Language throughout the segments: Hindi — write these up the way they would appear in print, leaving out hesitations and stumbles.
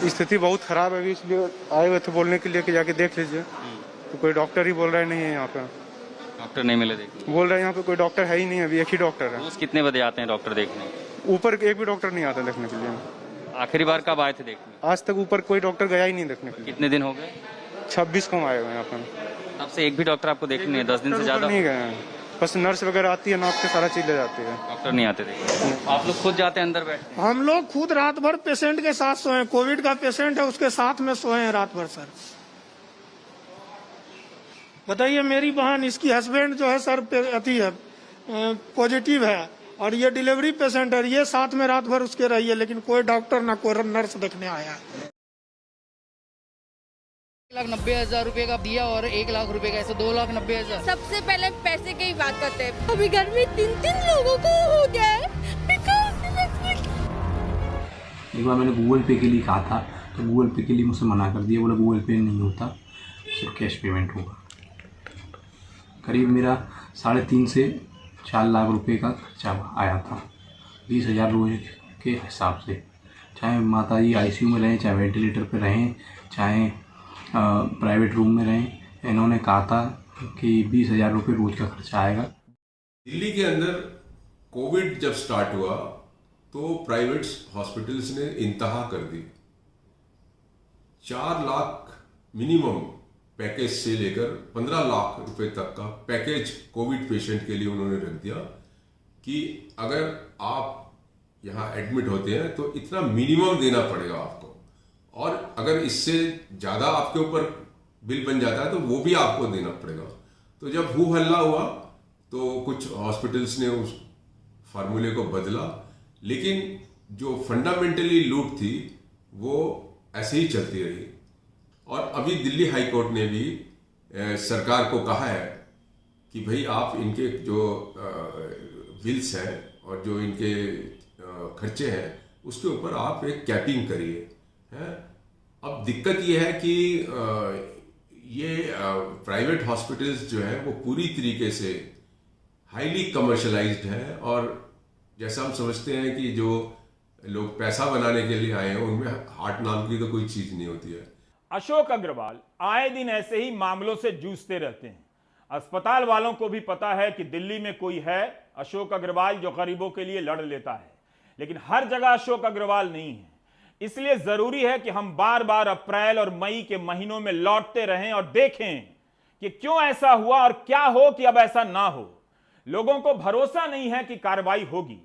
स्थिति बहुत खराब है अभी, इसलिए आए हुए थे बोलने के लिए कि जाके देख लीजिए। तो कोई डॉक्टर ही बोल रहा है नहीं है यहाँ पे, डॉक्टर नहीं मिले देखने? बोल रहे हैं यहाँ पे कोई डॉक्टर है ही नहीं, अभी एक ही डॉक्टर है। रोज कितने बजे आते हैं डॉक्टर देखने? ऊपर एक भी डॉक्टर नहीं आता देखने के लिए। आखिरी बार कब आए थे देखने? आज तक ऊपर कोई डॉक्टर गया ही नहीं देखने के लिए। कितने दिन हो गए? 26 को आए हुए हैं यहाँ पे। तब से एक भी डॉक्टर आपको देखने नहीं है? 10 दिन से ज्यादा नहीं गए हैं, बस नर्स वगैरह आती है, नाप के सारा चीज ले जाती है, डॉक्टर नहीं आते देखने। आप लोग खुद जाते हैं अंदर बैठते? हम लोग खुद रात भर पेशेंट के साथ सोए, कोविड का पेशेंट है उसके साथ में सोए हैं रात भर। सर बताइए, मेरी बहन, इसकी हस्बैंड जो है सर अति है, पॉजिटिव है, और ये डिलीवरी पेशेंट है, ये साथ में रात भर उसके रही है, लेकिन कोई डॉक्टर ना कोई नर्स देखने आया। 1,90,000 रुपए का दिया और 1 लाख रुपए का, ऐसे 2,90,000। सबसे पहले पैसे की ही बात करते हैं। अभी घर में 3-3 लोगों को हो गया है। एक बार मैंने गूगल पे के लिए कहा था, तो गूगल पे के लिए मुझसे मना कर दिया, बोला गूगल पे नहीं होता, सिर्फ कैश पेमेंट होगा। करीब मेरा 3.5 से 4 लाख रुपए का खर्चा आया था, 20,000 रोज के हिसाब से। चाहे माता जी आईसीयू में रहें, चाहे वेंटिलेटर पे रहें, चाहे प्राइवेट रूम में रहें, इन्होंने कहा था कि 20,000 रुपये रोज का खर्चा आएगा। दिल्ली के अंदर कोविड जब स्टार्ट हुआ तो प्राइवेट हॉस्पिटल्स ने इंतहा कर दी। 4 लाख मिनिमम पैकेज से लेकर 15 लाख रुपए तक का पैकेज कोविड पेशेंट के लिए उन्होंने रख दिया कि अगर आप यहाँ एडमिट होते हैं तो इतना मिनिमम देना पड़ेगा आपको, और अगर इससे ज़्यादा आपके ऊपर बिल बन जाता है तो वो भी आपको देना पड़ेगा। तो जब हू हल्ला हुआ तो कुछ हॉस्पिटल्स ने उस फार्मूले को बदला, लेकिन जो फंडामेंटली लूट थी वो ऐसे ही चलती रही। और अभी दिल्ली हाई कोर्ट ने भी सरकार को कहा है कि भाई आप इनके जो बिल्स हैं और जो इनके खर्चे हैं उसके ऊपर आप एक कैपिंग करिए, हैं। अब दिक्कत ये है कि ये प्राइवेट हॉस्पिटल्स जो है वो पूरी तरीके से हाईली कमर्शलाइज्ड है, और जैसा हम समझते हैं कि जो लोग पैसा बनाने के लिए आए हैं उनमें हार्ट नाम की तो कोई चीज नहीं होती है। अशोक अग्रवाल आए दिन ऐसे ही मामलों से जूझते रहते हैं। अस्पताल वालों को भी पता है कि दिल्ली में कोई है, अशोक अग्रवाल, जो गरीबों के लिए लड़ लेता है, लेकिन हर जगह अशोक अग्रवाल नहीं है। इसलिए जरूरी है कि हम बार बार अप्रैल और मई के महीनों में लौटते रहें और देखें कि क्यों ऐसा हुआ और क्या हो कि अब ऐसा ना हो। लोगों को भरोसा नहीं है कि कार्रवाई होगी,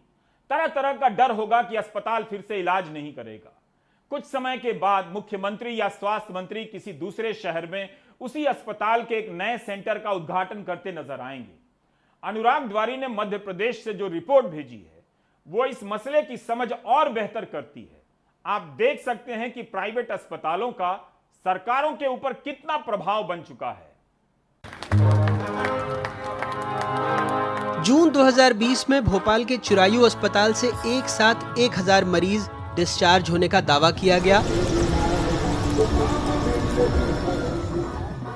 तरह तरह का डर होगा कि अस्पताल फिर से इलाज नहीं करेगा। कुछ समय के बाद मुख्यमंत्री या स्वास्थ्य मंत्री किसी दूसरे शहर में उसी अस्पताल के एक नए सेंटर का उद्घाटन करते नजर आएंगे। अनुराग द्वारी ने मध्य प्रदेश से जो रिपोर्ट भेजी है वो इस मसले की समझ और बेहतर करती है। आप देख सकते हैं कि प्राइवेट अस्पतालों का सरकारों के ऊपर कितना प्रभाव बन चुका है। जून 2020 में भोपाल के चिरायू अस्पताल से एक साथ 1000 मरीज डिस्चार्ज होने का दावा किया गया।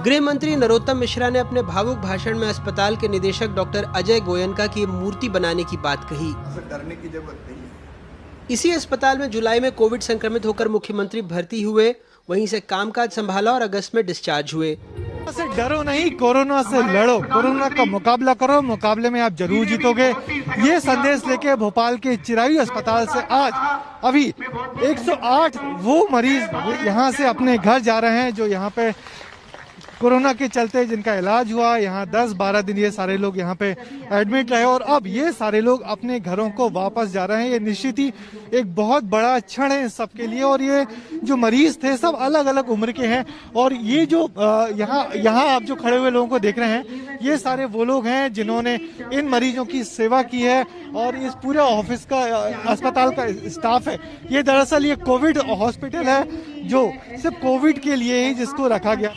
गृह मंत्री नरोत्तम मिश्रा ने अपने भावुक भाषण में अस्पताल के निदेशक डॉक्टर अजय गोयनका की मूर्ति बनाने की बात कही। डरने की जरूरत नहीं है। इसी अस्पताल में जुलाई में कोविड संक्रमित होकर मुख्यमंत्री भर्ती हुए, वहीं से कामकाज संभाला और अगस्त में डिस्चार्ज हुए। से डरो नहीं, कोरोना से लड़ो, कोरोना का मुकाबला करो, मुकाबले में आप जरूर जीतोगे। ये संदेश लेके भोपाल के चिरायू अस्पताल से आज अभी 108 वो मरीज यहाँ से अपने घर जा रहे हैं जो यहाँ पे कोरोना के चलते जिनका इलाज हुआ। यहाँ 10-12 दिन ये सारे लोग यहाँ पे एडमिट रहे और अब ये सारे लोग अपने घरों को वापस जा रहे हैं। ये निश्चित ही एक बहुत बड़ा क्षण है सबके लिए। और ये जो मरीज थे सब अलग अलग उम्र के हैं और ये जो यहाँ आप जो खड़े हुए लोगों को देख रहे हैं ये सारे वो लोग हैं जिन्होंने इन मरीजों की सेवा की है। और इस पूरे ऑफिस का, अस्पताल का स्टाफ है, ये दरअसल ये कोविड हॉस्पिटल है जो सिर्फ कोविड के लिए ही जिसको रखा गया।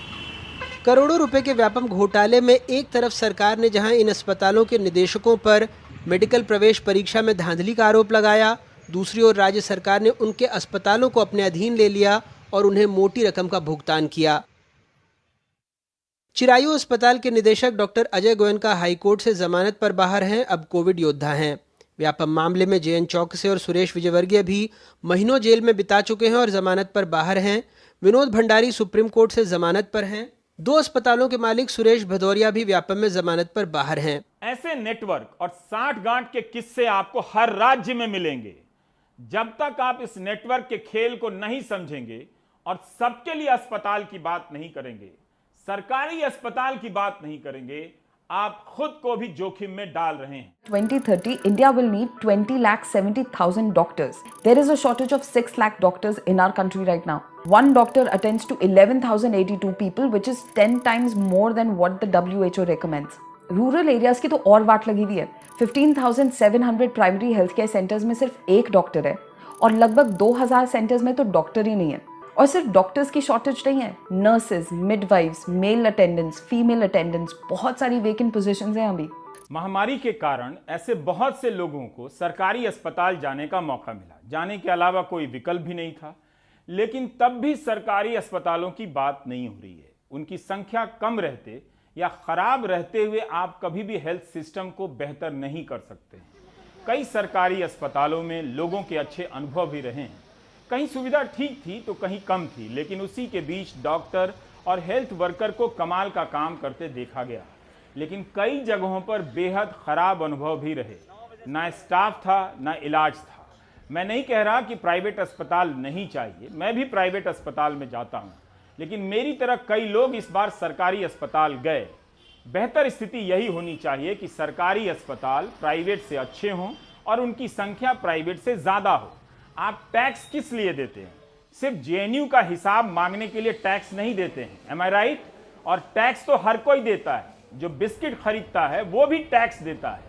करोड़ों रुपए के व्यापक घोटाले में एक तरफ सरकार ने जहां इन अस्पतालों के निदेशकों पर मेडिकल प्रवेश परीक्षा में धांधली का आरोप लगाया, दूसरी ओर राज्य सरकार ने उनके अस्पतालों को अपने अधीन ले लिया और उन्हें मोटी रकम का भुगतान किया। चिरायू अस्पताल के निदेशक डॉक्टर अजय गोयनका हाईकोर्ट से जमानत पर बाहर हैं, अब कोविड योद्धा हैं। व्यापम मामले में जेएन चौकसे और सुरेश विजयवर्गीय भी महीनों जेल में बिता चुके हैं और जमानत पर बाहर हैं। विनोद भंडारी सुप्रीम कोर्ट से जमानत पर हैं। 2 अस्पतालों के मालिक सुरेश भदौरिया भी व्यापम में जमानत पर बाहर हैं। ऐसे नेटवर्क और साठगांठ के किस्से आपको हर राज्य में मिलेंगे। जब तक आप इस नेटवर्क के खेल को नहीं समझेंगे और सबके लिए अस्पताल की बात नहीं करेंगे, सरकारी अस्पताल की बात नहीं करेंगे, आप खुद को भी जोखिम में डाल रहे हैं। 2030, India will need 20,70,000 doctors. There is a shortage of 6 lakh doctors in our country right now. One doctor attends to 11,082 people, which is 10 times more than what the WHO recommends. Rural areas की तो और वाट लगी हुई है। 15,700 प्राइमरी हेल्थ केयर सेंटर्स में सिर्फ एक डॉक्टर है और लगभग 2,000 सेंटर्स में तो डॉक्टर ही नहीं है। और सिर्फ डॉक्टर्स की शॉर्टेज नहीं है, nurses, midwifes, male attendants, female attendants, बहुत सारी वेकेंट पोजीशंस हैं अभी। महामारी के कारण ऐसे बहुत से लोगों को सरकारी अस्पताल जाने का मौका मिला, जाने के अलावा कोई विकल्प भी नहीं था, लेकिन तब भी सरकारी अस्पतालों की बात नहीं हो रही है। उनकी संख्या कम रहते या खराब रहते हुए आप कभी भी हेल्थ सिस्टम को बेहतर नहीं कर सकते। कई सरकारी अस्पतालों में लोगों के अच्छे अनुभव भी रहे हैं। कहीं सुविधा ठीक थी तो कहीं कम थी, लेकिन उसी के बीच डॉक्टर और हेल्थ वर्कर को कमाल का काम करते देखा गया। लेकिन कई जगहों पर बेहद खराब अनुभव भी रहे। ना स्टाफ था, ना इलाज था। मैं नहीं कह रहा कि प्राइवेट अस्पताल नहीं चाहिए, मैं भी प्राइवेट अस्पताल में जाता हूं, लेकिन मेरी तरह कई लोग इस बार सरकारी अस्पताल गए। बेहतर स्थिति यही होनी चाहिए कि सरकारी अस्पताल प्राइवेट से अच्छे हों और उनकी संख्या प्राइवेट से ज़्यादा हो। आप टैक्स किस लिए देते हैं? सिर्फ जेएनयू का हिसाब मांगने के लिए टैक्स नहीं देते हैं, एम आई राइट? और टैक्स तो हर कोई देता है। जो बिस्किट खरीदता है वो भी टैक्स देता है।